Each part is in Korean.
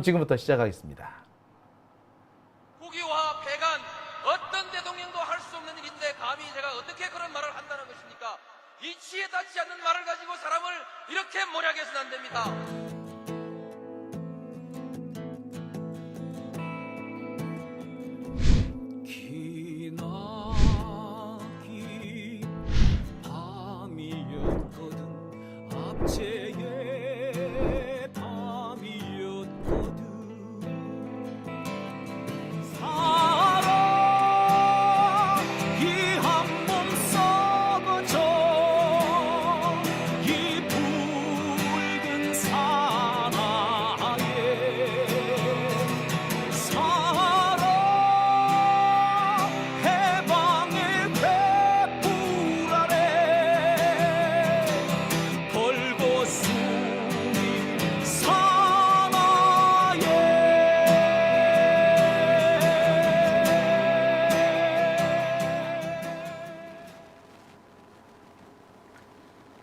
지금부터 시작하겠습니다. 국유화 폐간 어떤 대통령도 할 수 없는 일인데 감히 제가 어떻게 그런 말을 한다는 것입니까? 이치에 닿지 않는 말을 가지고 사람을 이렇게 몰아해서는 안 됩니다. 기나긴 밤이었거든 압제의 밤이었거든 사랑이 한 몸 썩어져 이 붉은 사나에 사랑 해방의 횃불 아래 걸고 숨이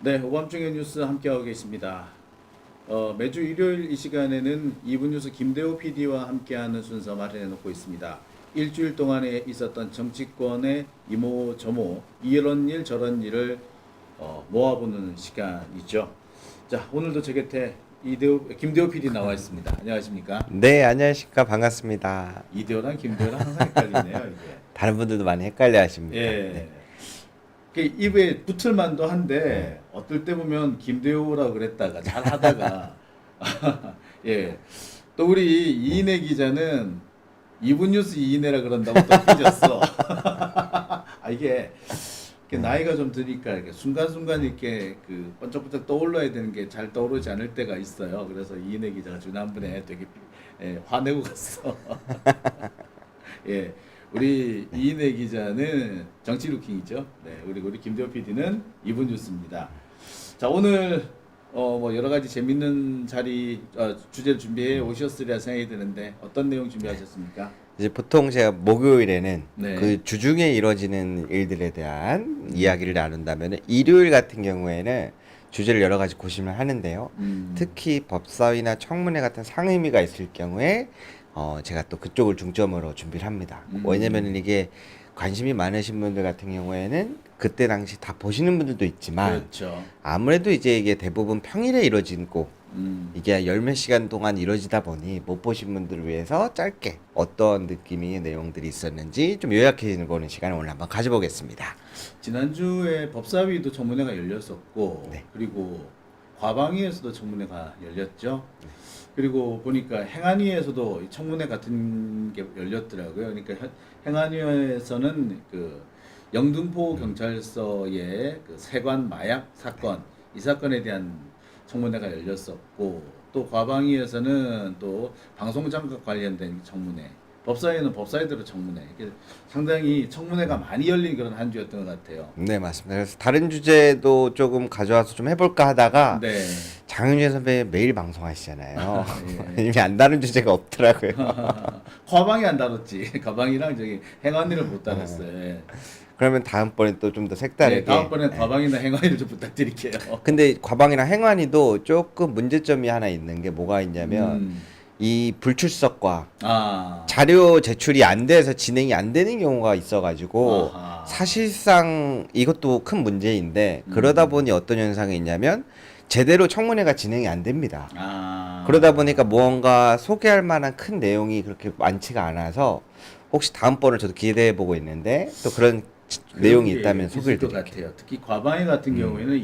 네, 오밤중의 뉴스 함께하고 계십니다. 매주 일요일 이 시간에는 2분 뉴스 김대호 PD와 함께하는 순서 마련해놓고 있습니다. 일주일 동안에 있었던 정치권의 이모저모, 이런 일 저런 일을 모아보는 시간이죠. 자, 오늘도 제 곁에 김대호 PD 나와 있습니다. 안녕하십니까? 네, 안녕하십니까. 반갑습니다. 이대호랑 김대호랑 항상 헷갈리네요, 이게. 다른 분들도 많이 헷갈려 하십니다. 예. 네. 그 입에 붙을 만도 한데 어떨 때 보면 김대호라고 그랬다가 잘 하다가 예. 또 우리 이인혜 기자는 이분 뉴스 이인혜라 그런다고 또 삐졌어. 아 이게 나이가 좀 드니까 이렇게 순간순간 이렇게 그 번쩍번쩍 떠올라야 되는 게 잘 떠오르지 않을 때가 있어요. 그래서 이인혜 기자가 지난번에 되게 화내고 갔어. 예. 우리 이인혜 기자는 정치 루킹이죠. 네, 우리 김대호 PD는 이분 뉴스입니다. 자, 오늘 뭐 여러 가지 재밌는 주제를 준비해 오셨으리라 생각이 드는데 어떤 내용 준비하셨습니까? 이제 보통 제가 목요일에는 네. 그 주중에 이루어지는 일들에 대한 이야기를 나눈다면 일요일 같은 경우에는 주제를 여러 가지 고심을 하는데요. 특히 법사위나 청문회 같은 상임위가 있을 경우에 제가 또 그쪽을 중점으로 준비를 합니다. 왜냐면 이게 관심이 많으신 분들 같은 경우에는 그때 당시 다 보시는 분들도 있지만 그렇죠. 아무래도 이제 이게 대부분 평일에 이루어지고 이게 열 몇 시간 동안 이루어지다 보니 못 보신 분들을 위해서 짧게 어떤 느낌의 내용들이 있었는지 좀 요약해 보는 시간을 오늘 한번 가져보겠습니다. 지난주에 법사위도 청문회가 열렸었고 네. 그리고 과방위에서도 청문회가 열렸죠. 그리고 보니까 행안위에서도 청문회 같은 게 열렸더라고요. 그러니까 행안위에서는 그 영등포 경찰서의 그 세관 마약 사건 이 사건에 대한 청문회가 열렸었고 또 과방위에서는 또 방송장악 관련된 청문회, 법사위는 법사위대로 청문회. 이게 상당히 청문회가 많이 열린 그런 한 주였던 것 같아요. 네, 맞습니다. 그래서 다른 주제도 조금 가져와서 좀 해볼까 하다가 네. 장윤재 선배 매일 방송하시잖아요. 예. 이미 안 다른 주제가 없더라고요. 과방이 안 다뤘지. 과방이랑 저기 행안위를 못 다뤘어요. 예. 그러면 다음번에 또 좀 더 색다르게. 네, 다음번에 과방이나 행안위를 좀 부탁드릴게요. 근데 과방이랑 행안위도 조금 문제점이 하나 있는 게 뭐가 있냐면 이 불출석과 아, 자료 제출이 안 돼서 진행이 안 되는 경우가 있어가지고 아하. 사실상 이것도 큰 문제인데 그러다 보니 어떤 현상이 있냐면 제대로 청문회가 진행이 안 됩니다. 아. 그러다 보니까 무언가 소개할 만한 큰 내용이 그렇게 많지가 않아서 혹시 다음번을 저도 기대해 보고 있는데 또 그런 내용이 있다면 소개를 것 드릴게요. 같아요. 특히 과방위 같은 경우에는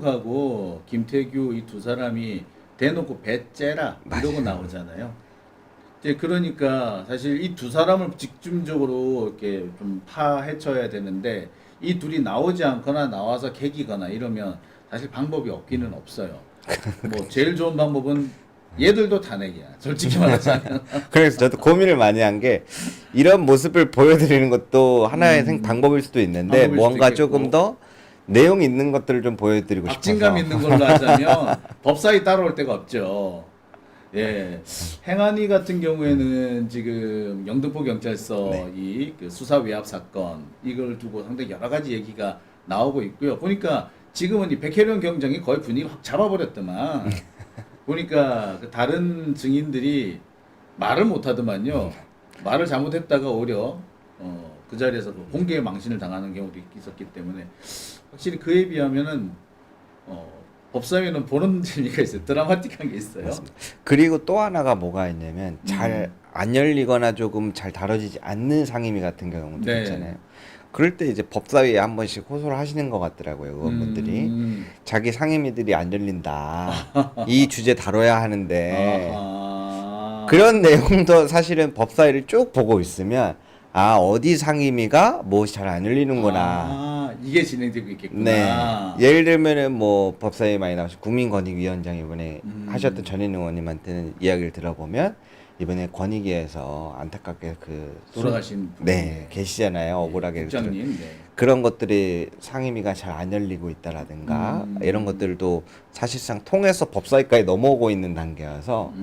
이진숙하고 김태규 이 두 사람이 대놓고 배째라 이러고 나오잖아요. 이제 그러니까 사실 이 두 사람을 집중적으로 이렇게 좀 파헤쳐야 되는데 이 둘이 나오지 않거나 나와서 개기거나 이러면 사실 방법이 없기는 없어요. 뭐 제일 좋은 방법은 얘들도 탄핵이야. 솔직히 말하자면. 그래서 저도 고민을 많이 한 게 이런 모습을 보여드리는 것도 하나의 방법일 수도 있는데 방법일 뭔가 수도 있겠고. 조금 더 내용 있는 것들을 좀 보여드리고 싶어서 박진감 있는 걸로 하자면 법사위 따라올 데가 없죠. 예, 행안위 같은 경우에는 지금 영등포 경찰서 네. 이그 수사 외압 사건 이걸 두고 상당히 여러 가지 얘기가 나오고 있고요. 보니까 지금은 이 백혜련 경정이 거의 분위기 확 잡아버렸더만. 보니까 그 다른 증인들이 말을 못하더만요. 말을 잘못했다가 오히려 그 자리에서 공개의 망신을 당하는 경우도 있었기 때문에 확실히 그에 비하면은 법사위는 보는 재미가 있어요. 드라마틱한 게 있어요. 맞습니다. 그리고 또 하나가 뭐가 있냐면 잘 안 열리거나 조금 잘 다뤄지지 않는 상임위 같은 경우도 네. 있잖아요. 그럴 때 이제 법사위에 한 번씩 호소를 하시는 것 같더라고요. 의원분들이 자기 상임위들이 안 열린다. 이 주제 다뤄야 하는데 아하. 그런 내용도 사실은 법사위를 쭉 보고 있으면 아 어디 상임위가 무엇이 잘 안 열리는구나. 아, 이게 진행되고 있겠구나. 네. 예를 들면은 뭐 법사위 많이 나오신 국민권익위원장 이번에 하셨던 전인 의원님한테는 이야기를 들어보면 이번에 권익위에서 안타깝게 그 돌아가신 분. 네 계시잖아요. 억울하게 국장님. 네. 그런 것들이 상임위가 잘 안 열리고 있다라든가 이런 것들도 사실상 통해서 법사위까지 넘어오고 있는 단계여서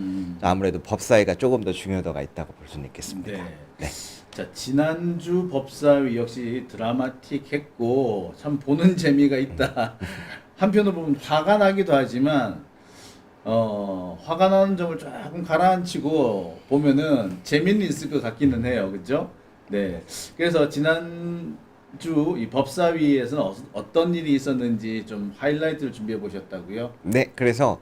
아무래도 법사위가 조금 더 중요도가 있다고 볼 수는 있겠습니다. 네. 네. 자, 지난주 법사위 역시 드라마틱했고 참 보는 재미가 있다. 한편으로 보면 화가 나기도 하지만 화가 나는 점을 조금 가라앉히고 보면은 재미는 있을 것 같기는 해요. 그죠? 네. 그래서 지난주 이 법사위에서는 어떤 일이 있었는지 좀 하이라이트를 준비해 보셨다고요? 네, 그래서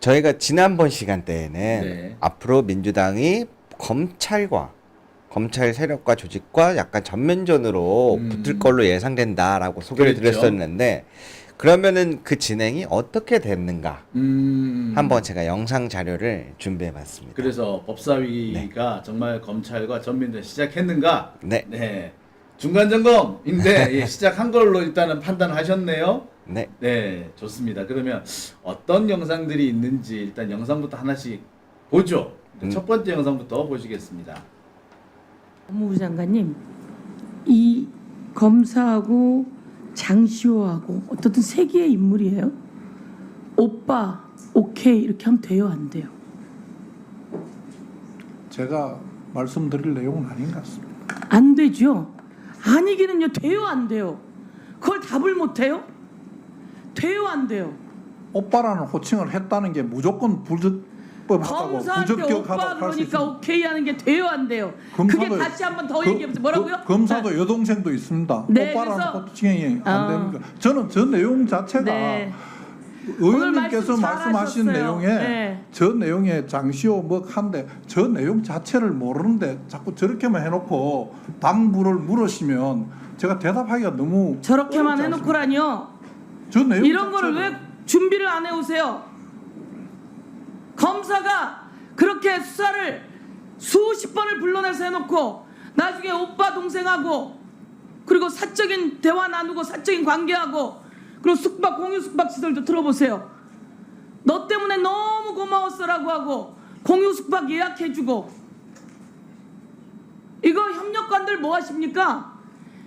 저희가 지난번 시간대에는 네. 앞으로 민주당이 검찰 세력과 조직과 약간 전면전으로 붙을 걸로 예상된다라고 소개를 그랬죠. 드렸었는데 그러면은 그 진행이 어떻게 됐는가 한번 제가 영상 자료를 준비해 봤습니다. 그래서 법사위가 정말 검찰과 전면전 시작했는가? 네. 네. 중간 점검인데 예, 시작한 걸로 일단은 판단하셨네요. 네. 네, 좋습니다. 그러면 어떤 영상들이 있는지 일단 영상부터 하나씩 보죠. 첫 번째 영상부터 보시겠습니다. 법무부 장관님, 이 검사하고 장시호하고 어떻든 세계의 인물이에요. 오빠, 오케이 이렇게 하면 돼요, 안 돼요? 제가 말씀드릴 내용은 아닌 것 같습니다. 안 되죠. 아니기는요, 돼요, 안 돼요? 그걸 답을 못 해요? 돼요, 안 돼요? 오빠라는 호칭을 했다는 게 무조건 불법하다고 검사한테 오빠 부적격하다고 할 수 그러니까 있습니다. 오케이 하는 게 돼요, 안 돼요? 그게 검사도- 다시 한번 더 얘기해보세요. 뭐라고요? 검사도 여동생도 있습니다. 네, 오빠라는 그래서- 호칭이 안 됩니까? 저는 저 내용 자체가 네. 오늘 의원님께서 말씀 말씀하신 잘하셨어요. 내용에 네. 저 내용에 장시호 뭐 한데 저 내용 자체를 모르는데 자꾸 저렇게만 해놓고 당부를 물으시면 제가 대답하기가 너무 저렇게만 어렵지 않습니까? 해놓고라뇨. 저 내용 이런 거를 자체를- 왜 준비를 안 해오세요? 검사가 그렇게 수사를 수십 번을 불러내서 해놓고 나중에 오빠 동생하고 그리고 사적인 대화 나누고 사적인 관계하고 그리고 숙박 공유 숙박 시설도 들어보세요. 너 때문에 너무 고마웠어라고 하고 공유 숙박 예약해주고 이거 협력관들 뭐 하십니까?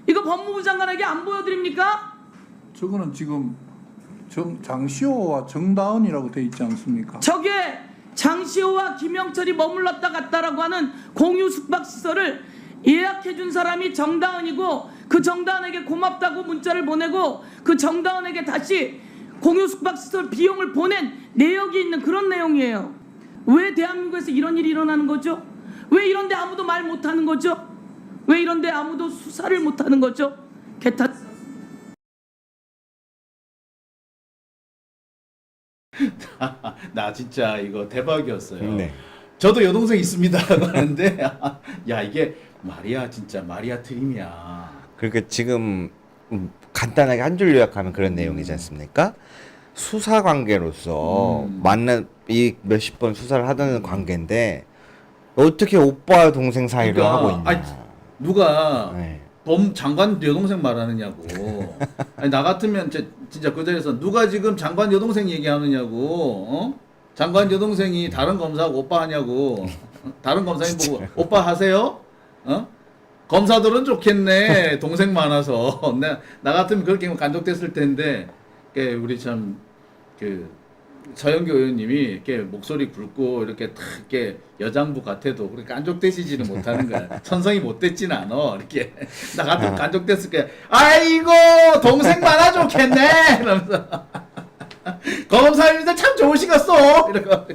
이거 법무부 장관에게 안 보여드립니까? 저거는 지금 장시호와 정다은이라고 돼 있지 않습니까? 저게 장시호와 김영철이 머물렀다 갔다라고 하는 공유 숙박시설을 예약해준 사람이 정다은이고 그 정다은에게 고맙다고 문자를 보내고 그 정다은에게 다시 공유 숙박시설 비용을 보낸 내역이 있는 그런 내용이에요. 왜 대한민국에서 이런 일이 일어나는 거죠? 왜 이런데 아무도 말 못하는 거죠? 왜 이런데 아무도 수사를 못하는 거죠? 개탄. 나 진짜 이거 대박이었어요. 네. 저도 여동생 있습니다 하는데 야 이게 진짜 마리아 트림이야. 그러니까 지금 간단하게 한 줄 요약하면 그런 내용이지 않습니까? 수사 관계로서 만난 이 몇십 번 수사를 하던 관계인데 어떻게 오빠 동생 사이를 그러니까, 하고 있냐? 아니, 누가 네. 범 장관 여동생 말하느냐고. 아니 나 같으면 진짜 그 자리에서 누가 지금 장관 여동생 얘기하느냐고. 어? 장관 여동생이 다른 검사하고 오빠 하냐고. 다른 검사님 보고 오빠 하세요? 어? 검사들은 좋겠네. 동생 많아서. 나 같으면 그렇게 간독됐을 텐데. 우리 참 서영교 의원님이 이렇게 목소리 굵고 이렇게 탁 이렇게 여장부 같아도 그렇게 깐족되시지는 못하는 거야. 천성이 못 됐지는 않아. 이렇게 나 같으면 깐족됐을 거야. 아이고 동생 많아 좋겠네. 이러면서 검사님들 참 좋으시겠어. 이러고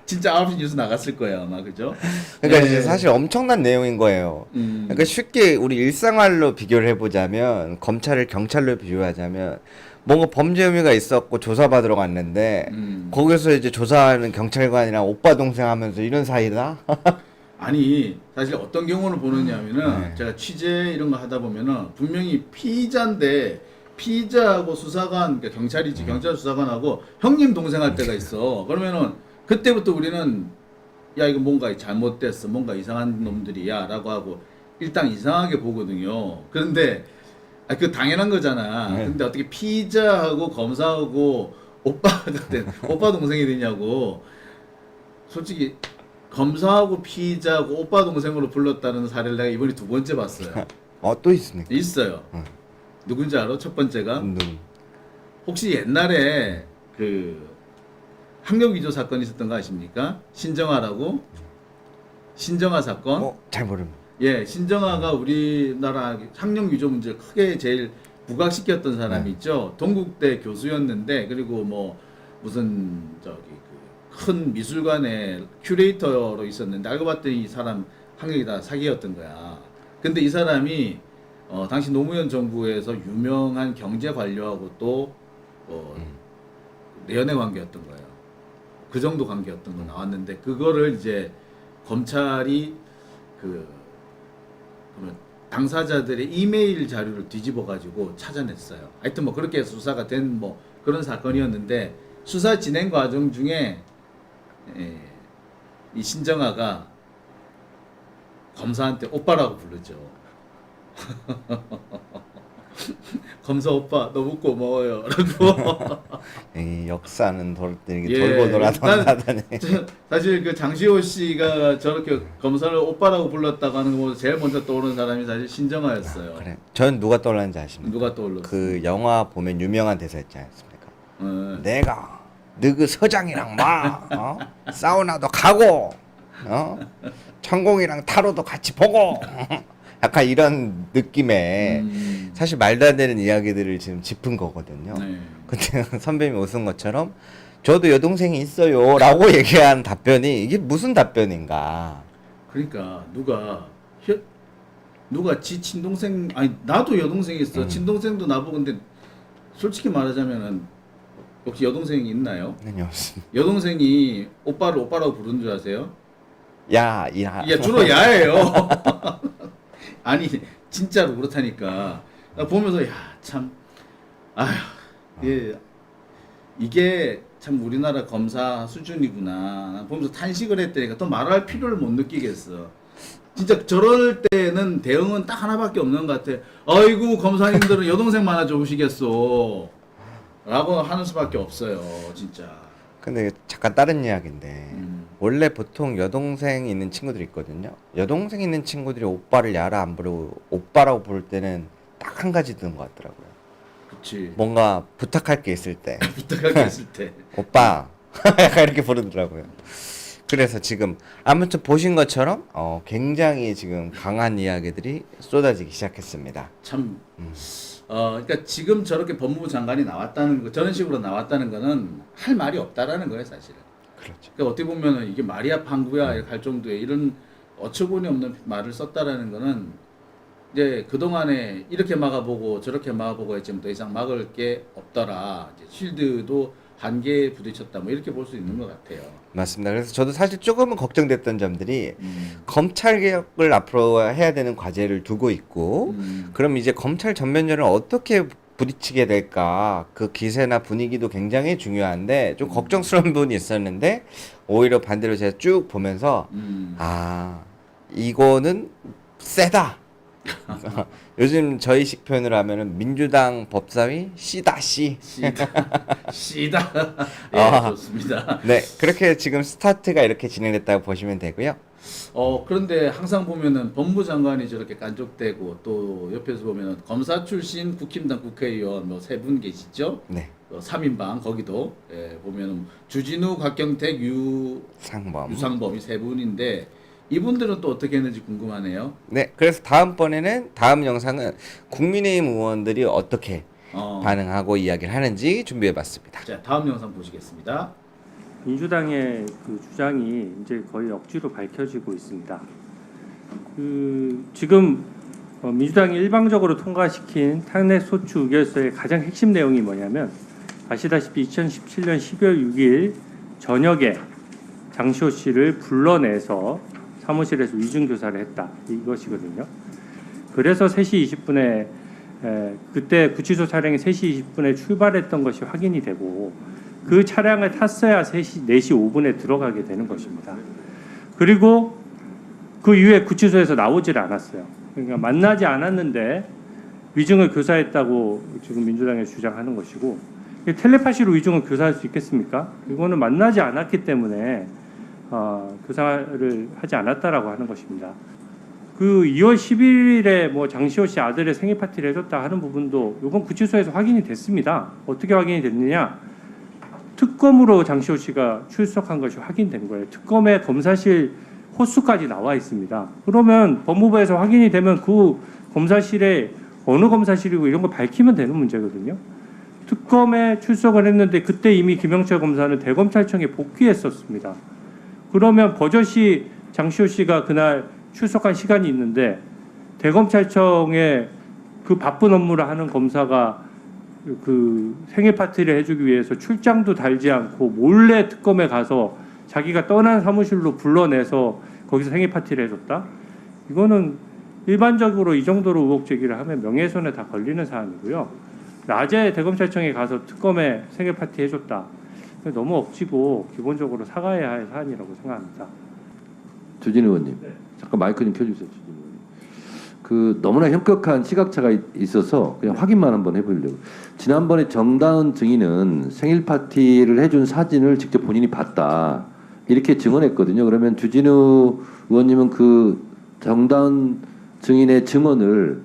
진짜 9시 뉴스 나갔을 거예요 아마 그죠? 그러니까 예. 이제 사실 엄청난 내용인 거예요. 그러니까 쉽게 우리 일상활로 비교를 해보자면 검찰을 경찰로 비교하자면 뭔가 범죄 혐의가 있었고 조사받으러 갔는데 거기서 이제 조사하는 경찰관이랑 오빠 동생 하면서 이런 사이다? 아니 사실 어떤 경우를 보느냐면은 네. 제가 취재 이런 거 하다 보면은 분명히 피의자인데 피의자하고 수사관 그러니까 경찰이지 경찰 수사관하고 형님 동생 할 때가 있어. 그러면은 그때부터 우리는 야 이거 뭔가 잘못됐어 뭔가 이상한 놈들이야라고 하고 일단 이상하게 보거든요. 그런데 그 당연한 거잖아. 네. 근데 어떻게 피의자하고 검사하고 오빠 같은 오빠 동생이 되냐고. 솔직히 검사하고 피의자하고 오빠 동생으로 불렀다는 사례를 내가 이번에 2번째 봤어요. 또 있습니까? 있어요. 누군지 알아? 첫 번째가 누구? 혹시 옛날에 그 학력 위조 사건이 있었던 거 아십니까? 신정아라고 신정아 사건. 잘 모릅니다. 예, 신정아가 우리나라 학력 위조 문제를 크게 제일 부각시켰던 사람이 있죠. 동국대 교수였는데 그리고 뭐 무슨 저기 그 큰 미술관의 큐레이터로 있었는데 알고 봤더니 이 사람 학력이 다 사기였던 거야. 근데 이 사람이 당시 노무현 정부에서 유명한 경제 관료하고 또 내연의 관계였던 거예요. 그 정도 관계였던 거 나왔는데 그거를 이제 검찰이 그러면 당사자들의 이메일 자료를 뒤집어 가지고 찾아냈어요. 하여튼 뭐 그렇게 해서 수사가 된 뭐 그런 사건이었는데 수사 진행 과정 중에 이 신정아가 검사한테 오빠라고 부르죠. 검사 오빠 너무 고마워요. 라고. 이 역사는 돌고 예, 돌아다니. 사실 그 장시호 씨가 저렇게 검사를 오빠라고 불렀다고 하는 거 제일 먼저 떠오르는 사람이 사실 신정아였어요. 그래. 전 누가 떠올랐는지 아십니까? 누가 떠올랐어? 그 영화 보면 유명한 대사 있지 않습니까? 내가 너그 서장이랑 사우나도 가고 천공이랑 타로도 같이 보고 약간 이런 느낌의 사실 말도 안 되는 이야기들을 지금 짚은 거거든요. 네. 근데 선배님이 웃은 것처럼 저도 여동생이 있어요 라고 얘기한 답변이 이게 무슨 답변인가. 그러니까 누가 지 친동생 아니 나도 여동생이 있어. 친동생도 나보고 근데 솔직히 말하자면은 혹시 여동생이 있나요? 네, 없습니다. 여동생이 오빠를 오빠라고 부르는 줄 아세요? 야. 주로 야예요. 아니 진짜로 그렇다니까. 나 보면서 참 이게 참 우리나라 검사 수준이구나. 나 보면서 탄식을 했다니까 또 말할 필요를 못 느끼겠어. 진짜 저럴 때는 대응은 딱 하나밖에 없는 것 같아. 아이고 검사님들은 여동생 많아 좋으시겠어. 라고 하는 수밖에 없어요, 진짜. 근데 잠깐 다른 이야기인데 원래 보통 여동생 있는 친구들이 있거든요. 여동생 있는 친구들이 오빠를 야라 안 부르고 오빠라고 부를 때는 딱 한 가지 드는 것 같더라고요. 그치. 뭔가 부탁할 게 있을 때 부탁할 게 있을 때. 오빠 약간 이렇게 부르더라고요. 그래서 지금 아무튼 보신 것처럼 굉장히 지금 강한 이야기들이 쏟아지기 시작했습니다. 참, 그러니까 지금 저렇게 법무부 장관이 나왔다는 거, 저런 식으로 나왔다는 거는 할 말이 없다라는 거예요, 사실은. 그렇죠. 그러니까 어떻게 보면은 이게 말이야 판구야 이렇게 할 정도의 이런 어처구니 없는 말을 썼다라는 거는 이제 그동안에 이렇게 막아보고 저렇게 막아보고 했지만 더 이상 막을 게 없더라. 이제 쉴드도 한계에 부딪혔다. 뭐 이렇게 볼 수 있는 것 같아요. 맞습니다. 그래서 저도 사실 조금은 걱정됐던 점들이 검찰 개혁을 앞으로 해야 되는 과제를 두고 있고 그럼 이제 검찰 전면전을 어떻게 부딪히게 될까 그 기세나 분위기도 굉장히 중요한데 좀 걱정스러운 부분이 있었는데 오히려 반대로 제가 쭉 보면서 이거는 세다. 요즘 저희식 표현을 하면은 민주당 법사위 씨다 씨. 씨다. 예, 좋습니다. 네, 그렇게 지금 스타트가 이렇게 진행됐다고 보시면 되고요. 그런데 항상 보면은 법무부 장관이 저렇게 간족되고 또 옆에서 보면은 검사 출신 국힘당 국회의원 뭐 3분 계시죠? 네. 3인방 거기도 보면은 주진우, 곽경택, 유상범 이 3분인데 이분들은 또 어떻게 했는지 궁금하네요. 네, 그래서 다음 영상은 국민의힘 의원들이 어떻게 반응하고 이야기를 하는지 준비해봤습니다. 자, 다음 영상 보시겠습니다. 민주당의 그 주장이 이제 거의 억지로 밝혀지고 있습니다. 지금 민주당이 일방적으로 통과시킨 탄핵소추 의결서의 가장 핵심 내용이 뭐냐면 아시다시피 2017년 12월 6일 저녁에 장시호 씨를 불러내서 사무실에서 위중교사를 했다 이것이거든요. 그래서 3시 20분에 그때 구치소 차량이 3시 20분에 출발했던 것이 확인이 되고 그 차량을 탔어야 4시 5분에 들어가게 되는 것입니다. 그리고 그 이후에 구치소에서 나오질 않았어요. 그러니까 만나지 않았는데 위증을 교사했다고 지금 민주당이 주장하는 것이고 텔레파시로 위증을 교사할 수 있겠습니까? 이거는 만나지 않았기 때문에 교사를 하지 않았다라고 하는 것입니다. 그 2월 11일에 뭐 장시호 씨 아들의 생일 파티를 해줬다 하는 부분도 이건 구치소에서 확인이 됐습니다. 어떻게 확인이 됐느냐? 특검으로 장시호 씨가 출석한 것이 확인된 거예요. 특검의 검사실 호수까지 나와 있습니다. 그러면 법무부에서 확인이 되면 그 검사실에 어느 검사실이고 이런 거 밝히면 되는 문제거든요. 특검에 출석을 했는데 그때 이미 김영철 검사는 대검찰청에 복귀했었습니다. 그러면 버젓이 장시호 씨가 그날 출석한 시간이 있는데 대검찰청에 그 바쁜 업무를 하는 검사가 그 생일 파티를 해주기 위해서 출장도 달지 않고 몰래 특검에 가서 자기가 떠난 사무실로 불러내서 거기서 생일 파티를 해줬다? 이거는 일반적으로 이 정도로 의혹 제기를 하면 명예훼손에 다 걸리는 사안이고요. 낮에 대검찰청에 가서 특검에 생일 파티 해줬다. 너무 억지고 기본적으로 사과해야 할 사안이라고 생각합니다. 주진 의원님, 잠깐 마이크 좀 켜주세요. 주진 의원님. 그 너무나 현격한 시각차가 있어서 그냥 확인만 한번 해보려고. 지난번에 정다은 증인은 생일 파티를 해준 사진을 직접 본인이 봤다 이렇게 증언했거든요. 그러면 주진우 의원님은 그 정다은 증인의 증언을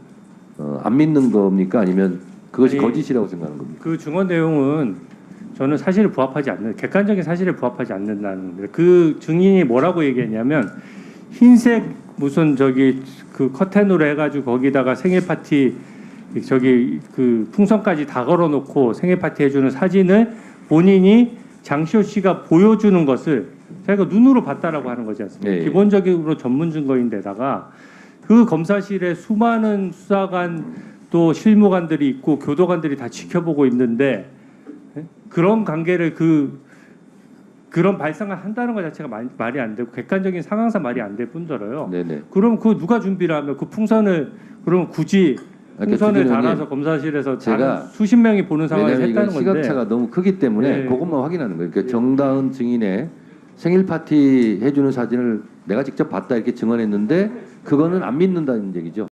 안 믿는 겁니까? 아니면 그것이 아니, 거짓이라고 생각하는 겁니까? 그 증언 내용은 저는 사실에 부합하지 않는 객관적인 사실에 부합하지 않는다는 겁니다. 그 증인이 뭐라고 얘기했냐면 흰색 무슨 저기 그 커튼으로 해가지고 거기다가 생일 파티 저기 그 풍선까지 다 걸어놓고 생일 파티 해주는 사진을 본인이 장시호 씨가 보여주는 것을 자기가 눈으로 봤다라고 하는 거지 않습니까? 예. 기본적으로 전문 증거인데다가 그 검사실에 수많은 수사관 또 실무관들이 있고 교도관들이 다 지켜보고 있는데 그런 관계를 그런 발상을 한다는 것 자체가 말이 안 되고 객관적인 상황상 말이 안 될 뿐더러요. 네네. 그럼 그 누가 준비를 하면 그 풍선을 그럼 굳이 풍선을 주진 달아서 의원님, 검사실에서 제가 다른 수십 명이 보는 상황에서 왜냐하면 했다는 이건 건데 시각차가 너무 크기 때문에 네. 그것만 확인하는 거예요. 그러니까 정다은 증인의 생일 파티 해주는 사진을 내가 직접 봤다 이렇게 증언했는데 그거는 안 믿는다는 얘기죠.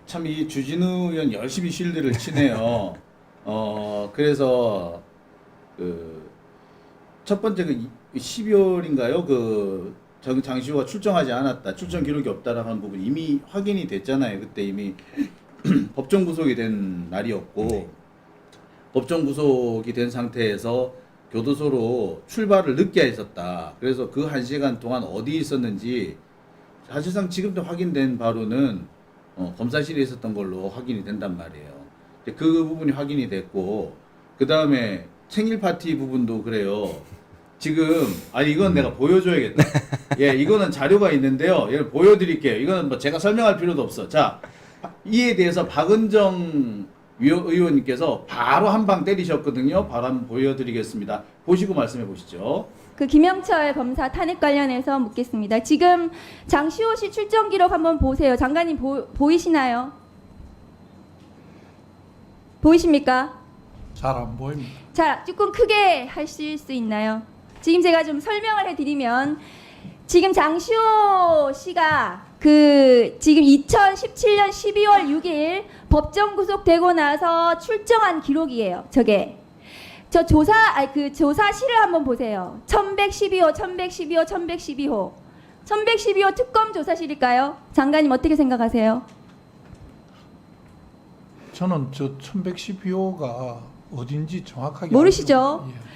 참 이 주진우 의원 열심히 실드를 치네요. 그래서 그 첫 번째 그 12월인가요? 그 장시호가 출정하지 않았다, 출정 기록이 없다라는 하는 부분 이미 확인이 됐잖아요. 그때 이미 법정 구속이 된 날이었고 법정 구속이 된 상태에서 교도소로 출발을 늦게 했었다. 그래서 그 1시간 동안 어디 있었는지 사실상 지금도 확인된 바로는 검사실에 있었던 걸로 확인이 된단 말이에요. 그 부분이 확인이 됐고 그 다음에 생일 파티 부분도 그래요. 지금 이건 내가 보여줘야겠다. 예, 이거는 자료가 있는데요. 얘를 보여드릴게요. 이거는 뭐 제가 설명할 필요도 없어. 자, 이에 대해서 박은정 의원님께서 바로 한 방 때리셨거든요. 바로 한번 보여드리겠습니다. 보시고 말씀해 보시죠. 그 김영철 검사 탄핵 관련해서 묻겠습니다. 지금 장시호 씨 출정 기록 한번 보세요. 장관님 보이시나요? 보이십니까? 잘 안 보입니다. 자, 조금 크게 하실 수 있나요? 지금 제가 좀 설명을 해드리면 지금 장시호 씨가 지금 2017년 12월 6일 법정 구속되고 나서 출정한 기록이에요. 저게. 저 조사실을 한번 보세요. 1112호, 1112호, 1112호. 1112호 특검 조사실일까요? 장관님 어떻게 생각하세요? 저는 저 1112호가 어딘지 정확하게 모르시죠? 알고, 예.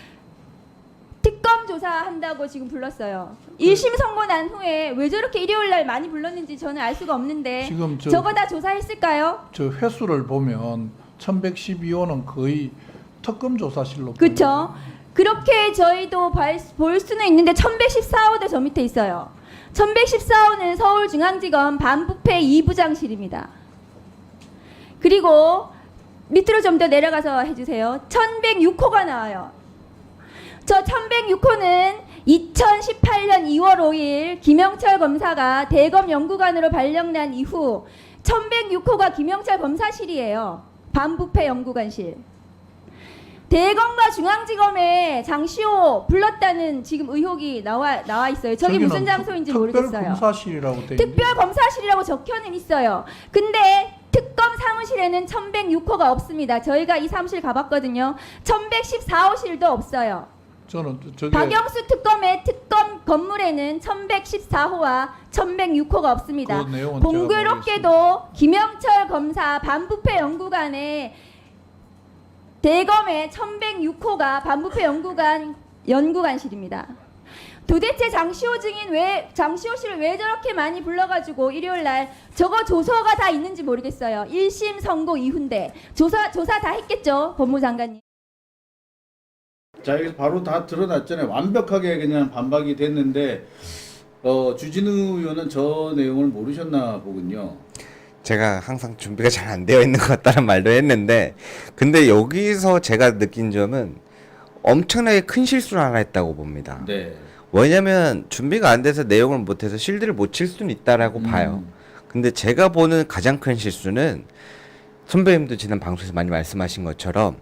특검 조사한다고 지금 불렀어요. 1심 선고 난 후에 왜 저렇게 일요일 날 많이 불렀는지 저는 알 수가 없는데 지금 저거 다 조사했을까요? 저 횟수를 보면 1112호는 거의 특검 조사실로. 그렇죠. 그렇게 저희도 볼 수는 있는데 1114호도 저 밑에 있어요. 1114호는 서울중앙지검 반부패 2부장실입니다. 그리고 밑으로 좀 더 내려가서 해주세요. 1106호가 나와요. 저 1106호는 2018년 2월 5일 김영철 검사가 대검 연구관으로 발령난 이후 1106호가 김영철 검사실이에요. 반부패 연구관실. 대검과 중앙지검에 장시호 불렀다는 지금 의혹이 나와 있어요. 저기 무슨 장소인지 모르겠어요. 특별검사실이라고 돼 있는데. 특별검사실이라고 적혀는 있어요. 근데 특검 사무실에는 1106호가 없습니다. 저희가 이 사무실 가봤거든요. 1114호실도 없어요. 저는 저게 박영수 특검의 특검 건물에는 1114호와 1106호가 없습니다. 그 내용은 공교롭게도 김영철 검사 반부패 연구관에 대검의 1106호가 반부패 연구관실입니다. 도대체 장시호 씨를 왜 저렇게 많이 불러가지고 일요일 날 저거 조서가 다 있는지 모르겠어요. 1심 선고 이후인데 조사 다 했겠죠, 법무장관님. 자, 여기서 바로 다 드러났잖아요. 완벽하게 그냥 반박이 됐는데 주진우 의원은 저 내용을 모르셨나 보군요. 제가 항상 준비가 잘 안 되어 있는 것 같다는 말도 했는데, 근데 여기서 제가 느낀 점은 엄청나게 큰 실수를 하나 했다고 봅니다. 네. 왜냐면 준비가 안 돼서 내용을 못해서 실드를 못 칠 수는 있다라고 봐요. 근데 제가 보는 가장 큰 실수는 선배님도 지난 방송에서 많이 말씀하신 것처럼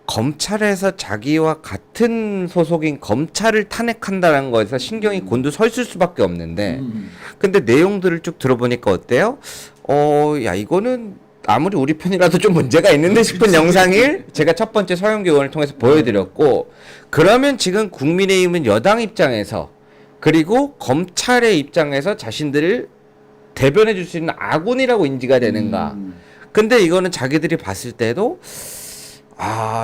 검찰에서 자기와 같은 소속인 검찰을 탄핵한다는 거에서 신경이 곤두서 있을 수밖에 없는데, 근데 내용들을 쭉 들어보니까 어때요? 야, 이거는 아무리 우리 편이라도 좀 문제가 있는데 싶은 영상을 제가 첫 번째 서영교 의원을 통해서 보여드렸고, 그러면 지금 국민의힘은 여당 입장에서 그리고 검찰의 입장에서 자신들을 대변해 줄 수 있는 아군이라고 인지가 되는가. 근데 이거는 자기들이 봤을 때도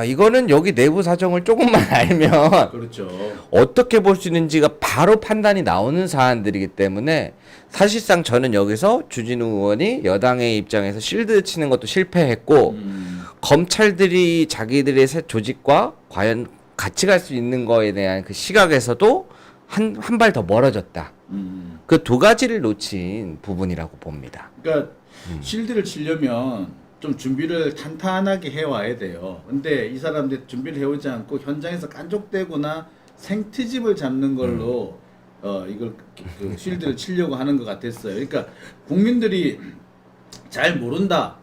이거는 여기 내부 사정을 조금만 알면 그렇죠. 어떻게 볼 수 있는지가 바로 판단이 나오는 사안들이기 때문에 사실상 저는 여기서 주진우 의원이 여당의 입장에서 실드 치는 것도 실패했고, 검찰들이 자기들의 새 조직과 과연 같이 갈 수 있는 거에 대한 그 시각에서도 한 발 더 멀어졌다. 그 두 가지를 놓친 부분이라고 봅니다. 그러니까 실드를 치려면 좀 준비를 탄탄하게 해와야 돼요. 근데 이 사람들 준비를 해오지 않고 현장에서 깐족대거나 생트집을 잡는 걸로 이걸 그 실드를 치려고 하는 것 같았어요. 그러니까 국민들이 잘 모른다.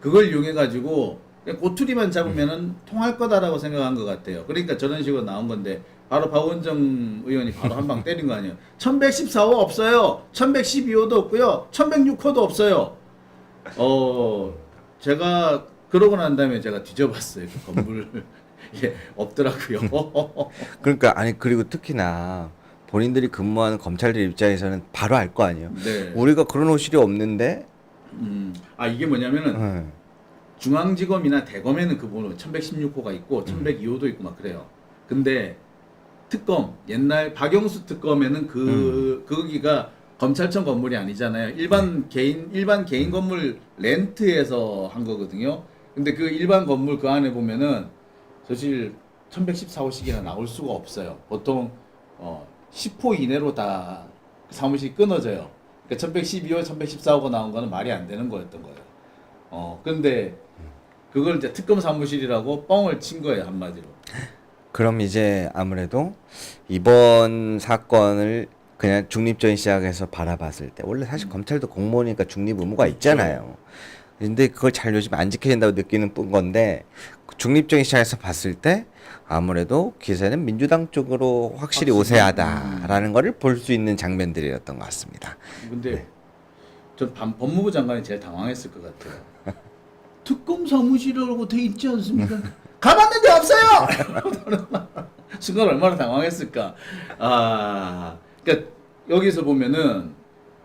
그걸 이용해 가지고 꼬투리만 잡으면은 통할 거다라고 생각한 것 같아요. 그러니까 저런 식으로 나온 건데 바로 박원정 의원이 바로 한 방 때린 거 아니에요. 1114호 없어요. 1112호도 없고요. 1106호도 없어요. 제가 그러고 난 다음에 제가 뒤져봤어요. 그 건물 없더라고요. 그러니까 그리고 특히나 본인들이 근무하는 검찰들 입장에서는 바로 알 거 아니에요. 네. 우리가 그런 호실이 없는데. 이게 뭐냐면은 중앙지검이나 대검에는 그 번호 1116호가 있고 1102호도 있고 막 그래요. 근데 특검 옛날 박영수 특검에는 거기가 검찰청 건물이 아니잖아요. 일반 개인 건물 렌트해서 한 거거든요. 근데 그 일반 건물 그 안에 보면은 사실 1114호씩이나 나올 수가 없어요. 보통 10호 이내로 다 사무실이 끊어져요. 그러니까 1112호, 1114호가 나온 거는 말이 안 되는 거였던 거예요. 근데 그걸 이제 특검 사무실이라고 뻥을 친 거예요, 한마디로. 그럼 이제 아무래도 이번 사건을 그냥 중립적인 시각에서 바라봤을 때, 원래 사실 검찰도 공무원이니까 중립 의무가 있잖아요. 근데 그걸 잘 요즘 안 지켜진다고 느끼는 건데, 중립적인 시각에서 봤을 때 아무래도 기세는 민주당 쪽으로 확실히 우세하다라는 거를 볼 수 있는 장면들이었던 것 같습니다. 근데 전 법무부 장관이 제일 당황했을 것 같아요. 특검 사무실이라고 돼 있지 않습니까? 가봤는데 없어요. 순간 얼마나 당황했을까. 그러니까 여기서 보면은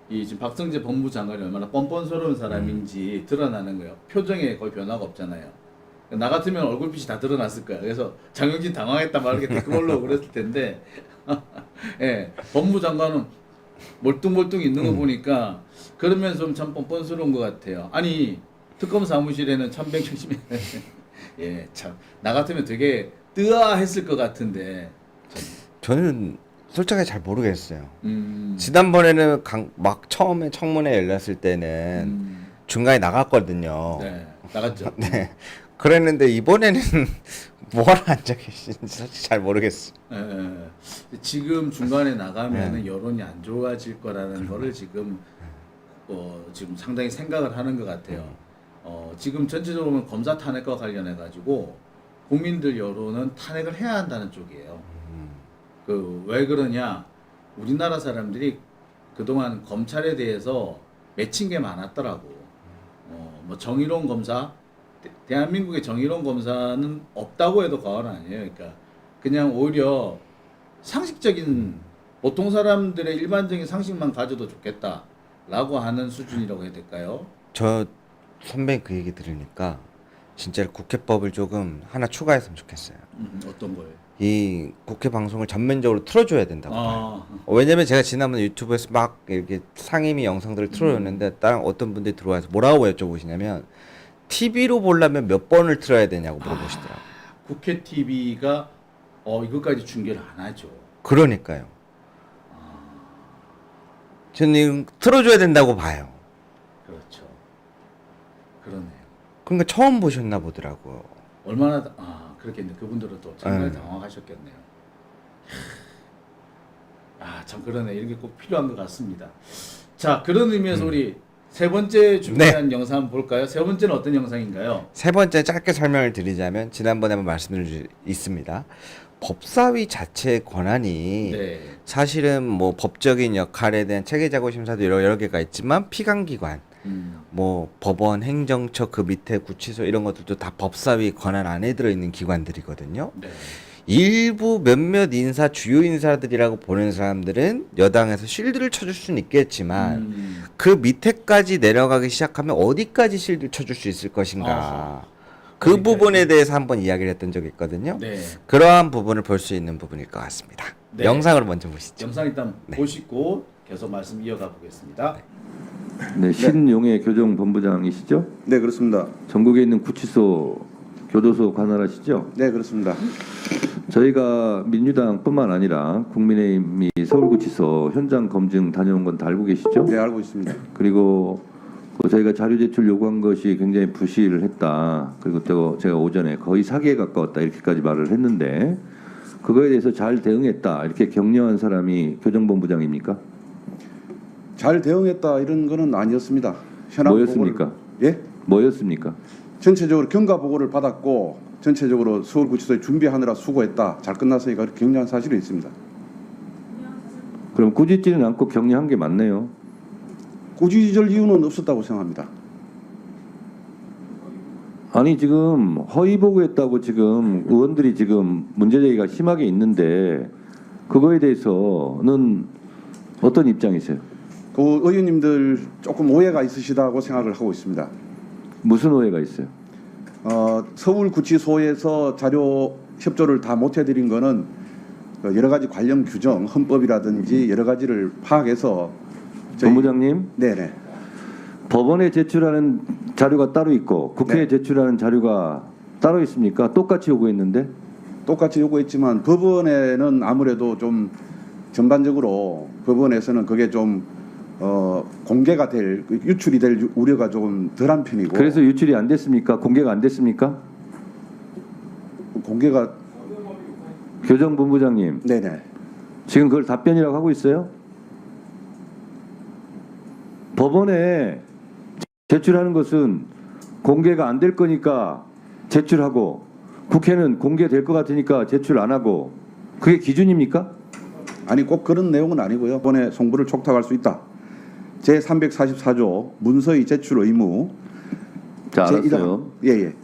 이 지금 박성재 법무부 장관이 얼마나 뻔뻔스러운 사람인지 드러나는 거예요. 표정에 거의 변화가 없잖아요. 나 같으면 얼굴빛이 다 드러났을 거야. 그래서 장영진 당황했다 막 이렇게 댓글 올라오고 그랬을 텐데, 예, 법무부 장관은 멀뚱멀뚱 있는 거 보니까 그러면서 좀 참 뻔뻔스러운 것 같아요. 아니 특검 사무실에는 1170명. 예, 참 나 같으면 되게 뜨아했을 것 같은데. 저는 솔직하게 잘 모르겠어요. 지난번에는 막 처음에 청문회 열렸을 때는 중간에 나갔거든요. 네, 나갔죠. 네. 그랬는데 이번에는 뭐하러 앉아 계신지 사실 잘 모르겠어요. 예, 예. 지금 중간에 나가면은 여론이 안 좋아질 거라는 거를 지금 지금 상당히 생각을 하는 것 같아요. 지금 전체적으로 보면 검사 탄핵과 관련해 가지고 국민들 여론은 탄핵을 해야 한다는 쪽이에요. 그 왜 그러냐? 우리나라 사람들이 그동안 검찰에 대해서 맺힌 게 많았더라고. 뭐 정의로운 검사, 대한민국의 정의로운 검사는 없다고 해도 과언 아니에요. 그러니까 그냥 오히려 상식적인 보통 사람들의 일반적인 상식만 가져도 좋겠다라고 하는 수준이라고 해야 될까요? 저 선배 그 얘기 들으니까 진짜로 국회법을 조금 하나 추가했으면 좋겠어요. 어떤 거예요? 이 국회 방송을 전면적으로 틀어줘야 된다고 봐요. 아, 왜냐면 제가 지난번에 유튜브에서 막 이렇게 상임위 영상들을 틀어줬는데 다른 어떤 분들이 들어와서 뭐라고 여쭤보시냐면 TV로 보려면 몇 번을 틀어야 되냐고 물어보시더라고요. 국회 TV가 이것까지 중계를 안 하죠. 그러니까요. 저는 이거 틀어줘야 된다고 봐요. 그렇죠. 그러네요. 그러니까 처음 보셨나 보더라고요. 얼마나 그렇겠네. 그분들은 또 정말 당황하셨겠네요. 참 그러네. 이런 게 꼭 필요한 것 같습니다. 자, 그런 의미에서 우리 세 번째 준비한 영상 한번 볼까요? 세 번째는 어떤 영상인가요? 세 번째 짧게 설명을 드리자면 지난번에 한번 말씀드린 있습니다. 법사위 자체의 권한이 네. 사실은 뭐 법적인 역할에 대한 체계자구 심사도 여러 개가 있지만 피감기관, 뭐 법원, 행정처 그 밑에 구치소 이런 것들도 다 법사위 권한 안에 들어있는 기관들이거든요. 네. 일부 몇몇 인사, 주요 인사들이라고 보는 사람들은 여당에서 실드를 쳐줄 수는 있겠지만 그 밑에까지 내려가기 시작하면 어디까지 실드를 쳐줄 수 있을 것인가. 그 어디까지? 부분에 대해서 한번 이야기를 했던 적이 있거든요. 네. 그러한 부분을 볼 수 있는 부분일 것 같습니다. 네. 영상으로 먼저 보시죠. 영상 일단 보시고 계속 말씀 이어가 보겠습니다. 네, 신용의 교정본부장이시죠? 네, 그렇습니다. 전국에 있는 구치소, 교도소 관할하시죠? 네, 그렇습니다. 저희가 민주당뿐만 아니라 국민의힘이 서울구치소 현장 검증 다녀온 건 다 알고 계시죠? 네, 알고 있습니다. 그리고 저희가 자료 제출 요구한 것이 굉장히 부실을 했다. 그리고 또 제가 오전에 거의 사기에 가까웠다 이렇게까지 말을 했는데 그거에 대해서 잘 대응했다 이렇게 격려한 사람이 교정본부장입니까? 잘 대응했다 이런 거는 아니었습니다. 현황 뭐였습니까? 보고를, 예? 뭐였습니까? 전체적으로 경과 보고를 받았고 전체적으로 서울구치소에 준비하느라 수고했다. 잘 끝났으니까 격려한 사실이 있습니다. 그럼 꾸짖지는 않고 격려한 게 맞네요. 꾸짖을 이유는 없었다고 생각합니다. 아니 지금 허위 보고했다고 지금 의원들이 지금 문제제기가 심하게 있는데 그거에 대해서는 어떤 입장이세요? 그 의원님들 조금 오해가 있으시다고 생각을 하고 있습니다. 무슨 오해가 있어요? 서울구치소에서 자료 협조를 다 못 해드린 거는 여러 가지 관련 규정, 헌법이라든지 여러 가지를 파악해서 본부장님, 네네. 법원에 제출하는 자료가 따로 있고 국회에 네. 제출하는 자료가 따로 있습니까? 똑같이 요구했는데 똑같이 요구했지만 법원에는 아무래도 좀 전반적으로 법원에서는 그게 좀 공개가 될 유출이 될 우려가 조금 덜한 편이고. 그래서 유출이 안 됐습니까? 공개가 안 됐습니까? 공개가 교정본부장님 네네. 지금 그걸 답변이라고 하고 있어요? 법원에 제출하는 것은 공개가 안 될 거니까 제출하고 국회는 공개될 것 같으니까 제출 안 하고 그게 기준입니까? 아니 꼭 그런 내용은 아니고요. 법원에 송부를 촉탁할 수 있다. 제 344조 문서의 제출 의무. 자, 알았어요. 예예.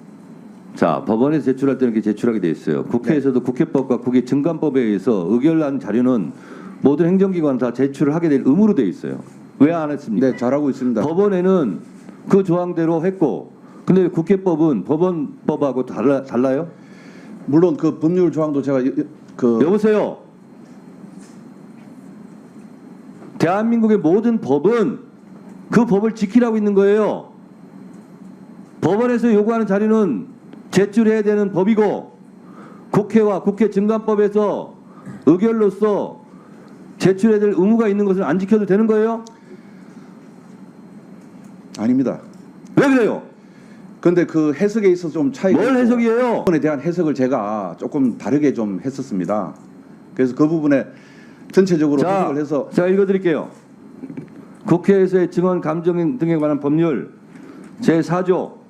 자, 법원에서 제출할 때는 이렇게 제출하게 돼 있어요. 국회에서도 국회법과 국회 증감법에 의해서 의결한 자료는 모든 행정기관 다 제출을 하게 될 의무로 돼 있어요. 왜 안 했습니까? 네, 잘하고 있습니다. 법원에는 그 조항대로 했고, 근데 국회법은 법원법하고 달라요? 물론 그 법률 조항도 제가 여보세요. 대한민국의 모든 법은 그 법을 지키라고 있는 거예요. 법원에서 요구하는 자료는 제출해야 되는 법이고 국회와 국회 증감법에서 의결로서 제출해야 될 의무가 있는 것을 안 지켜도 되는 거예요? 아닙니다. 왜 그래요? 근데 그 해석에 있어서 좀 차이가 뭘 있고 해석이에요? 부분에 대한 해석을 제가 조금 다르게 좀 했었습니다. 그래서 그 부분에 전체적으로 해석을 해서 자 읽어드릴게요. 국회에서의 증언 감정 등에 관한 법률 제4조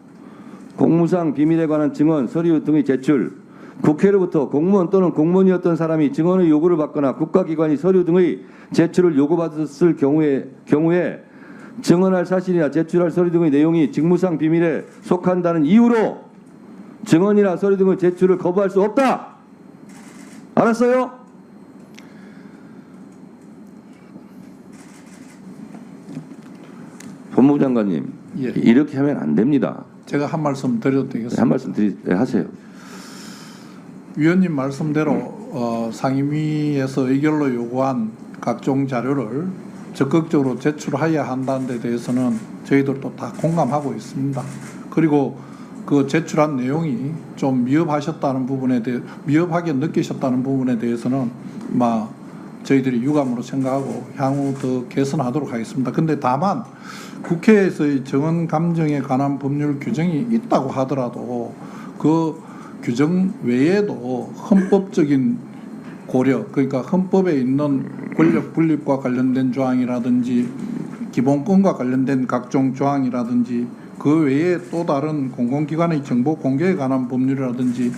공무상 비밀에 관한 증언 서류 등의 제출 국회로부터 공무원 또는 공무원이었던 사람이 증언의 요구를 받거나 국가기관이 서류 등의 제출을 요구받았을 경우에 증언할 사실이나 제출할 서류 등의 내용이 직무상 비밀에 속한다는 이유로 증언이나 서류 등의 제출을 거부할 수 없다. 알았어요? 법무부 장관님, 예. 이렇게 하면 안 됩니다. 제가 한 말씀 드려도 되겠습니까? 한 말씀 하세요. 위원님 말씀대로 상임위에서 의결로 요구한 각종 자료를 적극적으로 제출해야 한다는 데 대해서는 저희들도 다 공감하고 있습니다. 그리고 그 제출한 내용이 좀 미흡하셨다는 부분에 대해 미흡하게 느끼셨다는 부분에 대해서는 저희들이 유감으로 생각하고 향후 더 개선하도록 하겠습니다. 근데 다만 국회에서의 정언 감정에 관한 법률 규정이 있다고 하더라도 그 규정 외에도 헌법적인 고려, 그러니까 헌법에 있는 권력 분립과 관련된 조항이라든지 기본권과 관련된 각종 조항이라든지 그 외에 또 다른 공공기관의 정보 공개에 관한 법률이라든지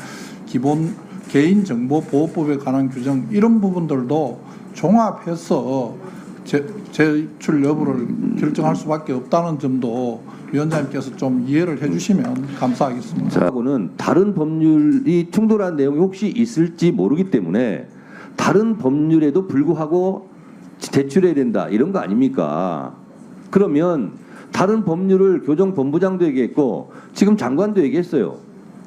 기본 개인정보보호법에 관한 규정 이런 부분들도 종합해서 제출 여부를 결정할 수밖에 없다는 점도 위원장님께서 좀 이해를 해주시면 감사하겠습니다. 자, 하고는 다른 법률이 충돌한 내용이 혹시 있을지 모르기 때문에 다른 법률에도 불구하고 제출해야 된다 이런 거 아닙니까? 그러면 다른 법률을 교정본부장도 얘기했고 지금 장관도 얘기했어요.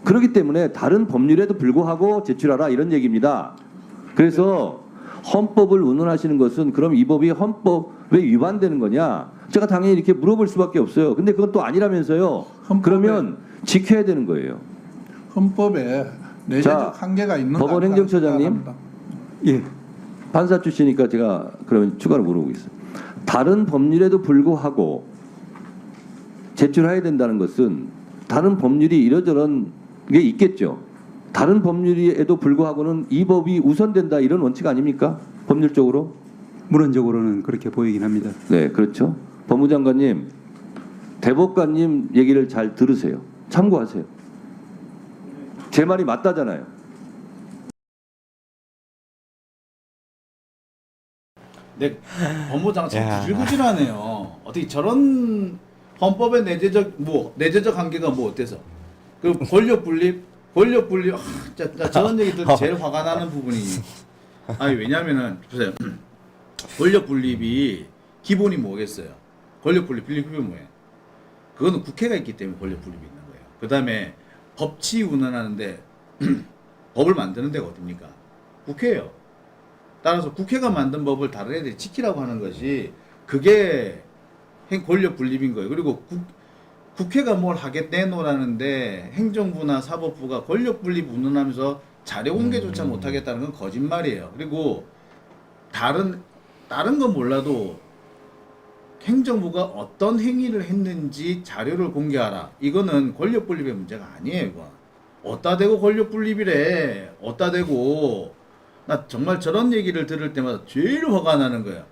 그렇기 때문에 다른 법률에도 불구하고 제출하라 이런 얘기입니다. 그래서 헌법을 운운하시는 것은 그럼 이 법이 헌법에 위반되는 거냐? 제가 당연히 이렇게 물어볼 수밖에 없어요. 근데 그건 또 아니라면서요. 그러면 지켜야 되는 거예요. 헌법에 내재적 한계가 있는 법원 행정처장님, 예, 판사 출신이니까 제가 그러면 추가로 물어보겠습니다. 다른 법률에도 불구하고 제출해야 된다는 것은 다른 법률이 이러저런 게 있겠죠. 다른 법률에도 불구하고는 이 법이 우선된다 이런 원칙 아닙니까? 법률적으로? 문헌적으로는 그렇게 보이긴 합니다. 네, 그렇죠. 법무장관님, 대법관님 얘기를 잘 들으세요. 참고하세요. 제 말이 맞다잖아요. 네, 법무장 참 구질구질하네요. 어떻게 저런 헌법의 내재적 한계가 어때서? 그 권력 분립, 저런 얘기 들 제일 화가 나는 부분이. 아니 왜냐면은 보세요. 권력 분립이 기본이 뭐겠어요? 권력 분립이 뭐예요? 그거는 국회가 있기 때문에 권력 분립이 있는 거예요. 그 다음에 법치 운운하는데 법을 만드는 데가 어딥니까? 국회예요. 따라서 국회가 만든 법을 다른 애들이 지키라고 하는 것이 그게 권력 분립인 거예요. 그리고 국회가 뭘 내놓으라는데 행정부나 사법부가 권력 분립 운운하면서 자료 공개조차 못하겠다는 건 거짓말이에요. 그리고 다른 건 몰라도 행정부가 어떤 행위를 했는지 자료를 공개하라. 이거는 권력 분립의 문제가 아니에요. 이건 어디다 대고 권력 분립이래. 어디다 대고. 나 정말 저런 얘기를 들을 때마다 제일 화가 나는 거예요.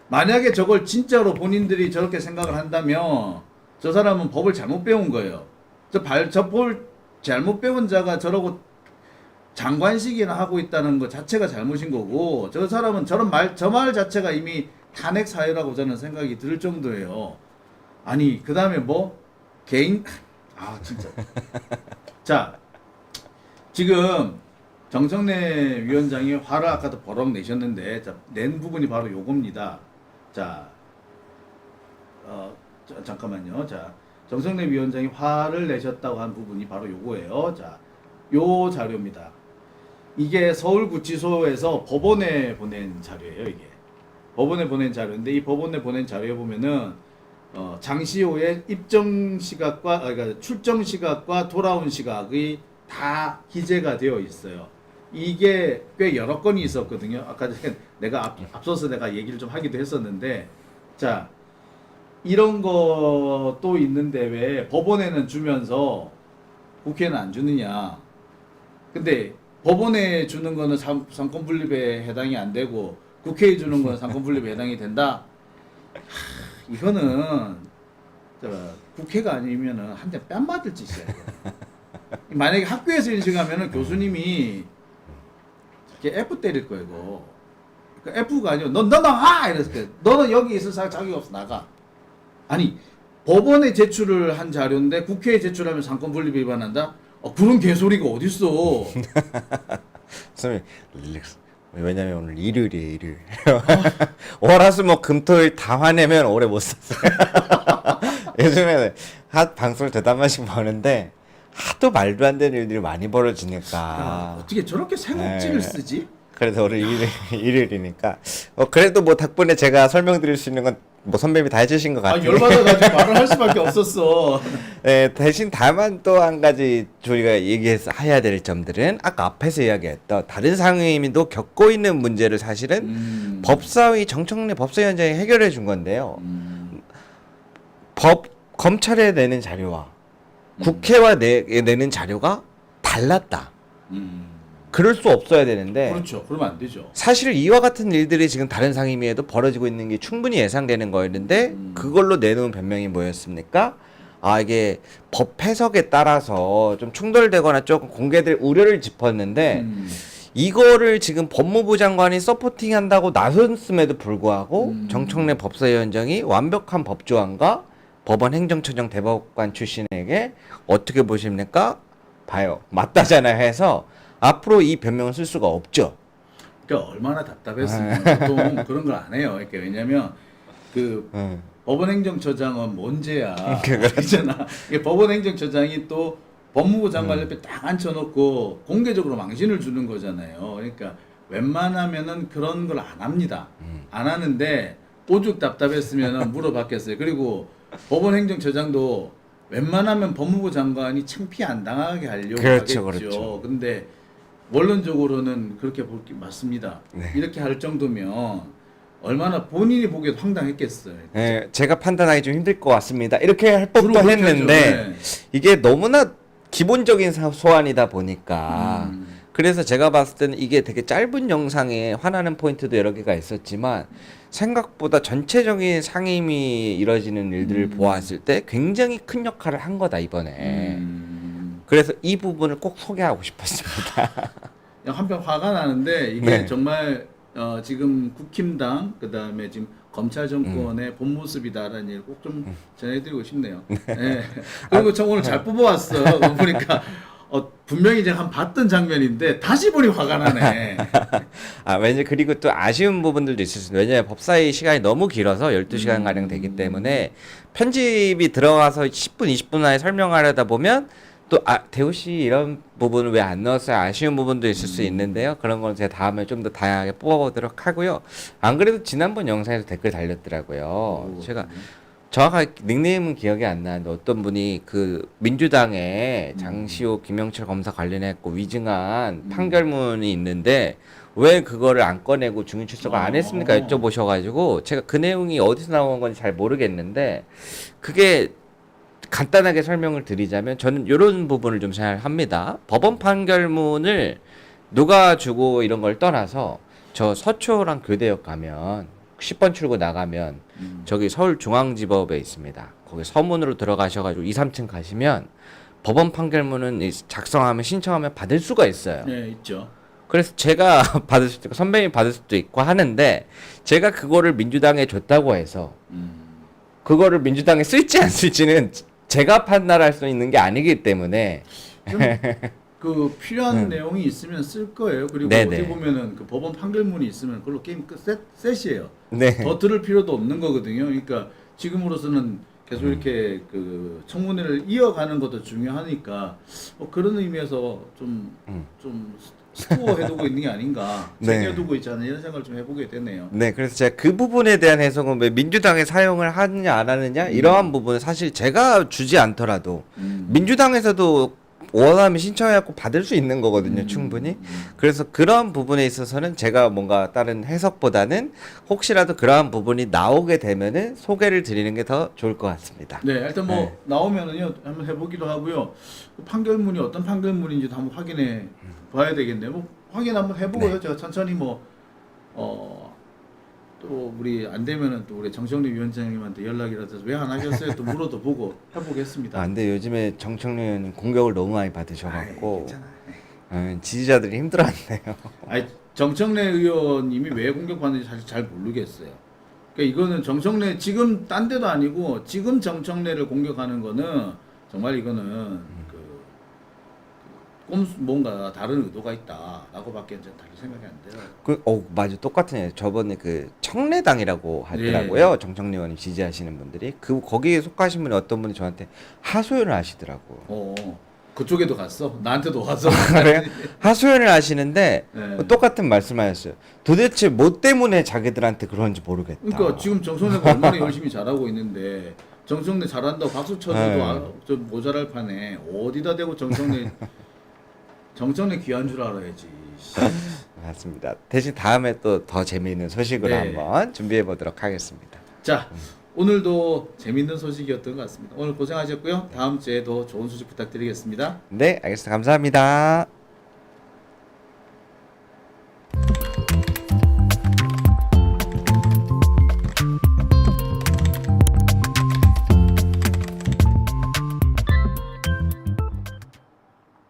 만약에 저걸 진짜로 본인들이 저렇게 생각을 한다면 저 사람은 법을 잘못 배운 거예요. 저 법을 잘못 배운 자가 저러고 장관식이나 하고 있다는 것 자체가 잘못인 거고 저 사람은 저 말 자체가 이미 탄핵 사유라고 저는 생각이 들 정도예요. 아니 그 다음에 개인 진짜 자 지금 정청래 위원장이 화를 아까도 버럭 내셨는데 낸 부분이 바로 요겁니다. 잠깐만요. 정청래 위원장이 화를 내셨다고 한 부분이 바로 요거예요. 요 자료입니다. 이게 서울구치소에서 법원에 보낸 자료예요. 이게 법원에 보낸 자료인데 이 법원에 보낸 자료에 보면은 장시호의 입정 시각과 그러니까 출정 시각과 돌아온 시각이 다 기재가 되어 있어요. 이게 꽤 여러 건이 있었거든요. 아까 전에 내가 앞서서 내가 얘기를 좀 하기도 했었는데, 자 이런 것도 있는데 왜 법원에는 주면서 국회는 안 주느냐? 근데 법원에 주는 거는 상권 분립에 해당이 안 되고 국회에 주는 거는 상권 분립에 해당이 된다. 이거는 국회가 아니면은 한 대 뺨 맞을 짓이야. 만약에 학교에서 인식하면은 교수님이 이렇게 F 때릴 거예요. 이거. 그러니까 F가 아니고 너 나가 이랬을 때 너는 여기 있을 자격이 없어 나가. 아니 법원에 제출을 한 자료인데 국회에 제출하면 상권 분립 위반한다? 그런 개소리가 어딨어. 선생님 릴렉스. 왜냐면 오늘 일요일이에요. 일요일. 월화수목금토일 다 화내면 오래 못 썼어요. 요즘에는 방송을 대단 번씩 보는데 하도 말도 안 되는 일들이 많이 벌어지니까 어떻게 저렇게 생업지를 네. 쓰지? 그래서 오늘 일요일이니까 그래도 뭐 덕분에 제가 설명드릴 수 있는 건 뭐 선배님이 다 해주신 것 같아요. 열받아가지고 말을 할 수밖에 없었어. 네, 대신 다만 또 한 가지 저희가 해야 될 점들은 아까 앞에서 이야기했던 다른 상임위도 겪고 있는 문제를 사실은 법사위 정청래 법사위원장이 해결해 준 건데요. 검찰에 내는 자료와 국회와 내는 자료가 달랐다. 그럴 수 없어야 되는데 그렇죠. 그러면 안 되죠. 사실 이와 같은 일들이 지금 다른 상임위에도 벌어지고 있는 게 충분히 예상되는 거였는데 그걸로 내놓은 변명이 뭐였습니까? 이게 법 해석에 따라서 좀 충돌되거나 조금 공개될 우려를 짚었는데 이거를 지금 법무부 장관이 서포팅한다고 나섰음에도 불구하고 정청래 법사위원장이 완벽한 법조안과 법원 행정처장 대법관 출신에게 어떻게 보십니까? 봐요. 맞다잖아요 해서 앞으로 이 변명을 쓸 수가 없죠. 그러니까 얼마나 답답했으면 보통 그런 걸 안 해요. 그러니까 왜냐면 법원행정처장은 뭔죄야. 그렇잖아. 법원행정처장이 또 법무부 장관 옆에 딱 앉혀놓고 공개적으로 망신을 주는 거잖아요. 그러니까 웬만하면은 그런 걸 안 합니다. 안 하는데 오죽 답답했으면 물어봤겠어요. 그리고 법원행정처장도 웬만하면 법무부 장관이 창피 안 당하게 하려고 그렇죠, 하겠죠. 그렇죠. 근데 원론적으로는 그렇게 볼 게 맞습니다. 네. 이렇게 할 정도면 얼마나 본인이 보기에도 황당했겠어요. 네, 제가 판단하기 좀 힘들 것 같습니다. 이렇게 할 법도 그렇게 했는데 하죠. 네. 이게 너무나 기본적인 소환이다 보니까 그래서 제가 봤을 때는 이게 되게 짧은 영상에 화나는 포인트도 여러 개가 있었지만 생각보다 전체적인 상임이 이뤄지는 일들을 보았을 때 굉장히 큰 역할을 한 거다 이번에. 그래서 이 부분을 꼭 소개하고 싶었습니다. 한편 화가 나는데 이게 네. 정말 지금 국힘당 그다음에 지금 검찰 정권의 본 모습이다라는 얘기를 꼭 좀 전해드리고 싶네요. 네. 그리고 저 오늘 잘 뽑아왔어. 보니까 분명히 제가 한 봤던 장면인데 다시 보니 화가 나네. 왠지 그리고 또 아쉬운 부분들도 있었습니다. 왜냐하면 법사위 시간이 너무 길어서 12시간 가량 되기 때문에 편집이 들어가서 10분, 20분 안에 설명하려다 보면 또 대우 씨 이런 부분을 왜 안 넣었어요? 아쉬운 부분도 있을 수 있는데요. 그런 건 제가 다음에 좀 더 다양하게 뽑아보도록 하고요. 안 그래도 지난번 영상에서 댓글 달렸더라고요. 제가 정확하게 닉네임은 기억이 안 나는데 어떤 분이 그 민주당의 장시호 김영철 검사 관련해서 위증한 판결문이 있는데 왜 그거를 안 꺼내고 증인 출석을 안 했습니까? 여쭤보셔가지고 제가 그 내용이 어디서 나온 건지 잘 모르겠는데 그게 간단하게 설명을 드리자면 저는 이런 부분을 좀 잘 합니다. 법원 판결문을 누가 주고 이런 걸 떠나서 저 서초랑 교대역 가면 10번 출구 나가면 저기 서울중앙지법에 있습니다. 거기 서문으로 들어가셔가지고 2, 3층 가시면 법원 판결문은 작성하면 신청하면 받을 수가 있어요. 네, 있죠. 그래서 제가 받을 수도 있고 선배님이 받을 수도 있고 하는데 제가 그거를 민주당에 줬다고 해서 그거를 민주당에 쓸지 안 쓸지는 제가 판단할 수 있는 게 아니기 때문에 그 필요한 내용이 있으면 쓸 거예요. 그리고 네네. 어떻게 보면은 그 법원 판결문이 있으면 그걸로 게임 끝 셋이에요. 네. 더 들을 필요도 없는 거거든요. 그러니까 지금으로서는 계속 이렇게 그 청문회를 이어가는 것도 중요하니까 그런 의미에서 좀 스토어 해두고 있는 게 아닌가, 네. 챙겨두고 있잖아요. 이런 생각을 좀 해보게 되네요. 네, 그래서 제가 그 부분에 대한 해석은 왜 민주당에 사용을 하느냐 안 하느냐 이러한 부분은 사실 제가 주지 않더라도 민주당에서도 원하면 신청해갖고 받을 수 있는 거거든요, 충분히. 그래서 그런 부분에 있어서는 제가 뭔가 다른 해석보다는 혹시라도 그러한 부분이 나오게 되면은 소개를 드리는 게 더 좋을 것 같습니다. 네, 일단 뭐 네. 나오면은요 한번 해보기도 하고요. 그 판결문이 어떤 판결문인지도 한번 확인해 봐야 되겠네요. 뭐 확인 한번 해보고요. 제가 천천히 또 우리 안 되면은 또 우리 정청래 위원장님한테 연락이라도 왜 안 하셨어요? 또 물어도 보고 해보겠습니다. 아, 근데 요즘에 정청래 의원님 공격을 너무 많이 받으셔갖고 지지자들이 힘들어하네요. 아니, 정청래 의원님이 왜 공격받는지 사실 잘 모르겠어요. 그러니까 이거는 정청래 지금 딴 데도 아니고 지금 정청래를 공격하는 거는 정말 이거는 뭔가 다른 의도가 있다라고밖에 이제 다른 생각이 안 돼요. 맞아, 똑같은 애. 저번에 그 청래당이라고 하더라고요. 정청래 의원님 지지하시는 분들이 거기에 속하신 분이 어떤 분이 저한테 하소연을 하시더라고. 그쪽에도 갔어? 나한테도 와서. 그래요? 하소연을 하시는데 네. 똑같은 말씀하셨어요. 도대체 뭐 때문에 자기들한테 그런지 모르겠다. 그러니까 지금 정청래가 얼마나 열심히 잘하고 있는데 정청래 잘한다고 박수 쳐줘도 좀 모자랄 판에 어디다 대고 정청래 귀한 줄 알아야지. 맞습니다. 대신 다음에 또 더 재미있는 소식으로 네. 한번 준비해 보도록 하겠습니다. 자, 오늘도 재밌는 소식이었던 것 같습니다. 오늘 고생하셨고요. 다음 주에도 좋은 소식 부탁드리겠습니다. 네, 알겠습니다. 감사합니다.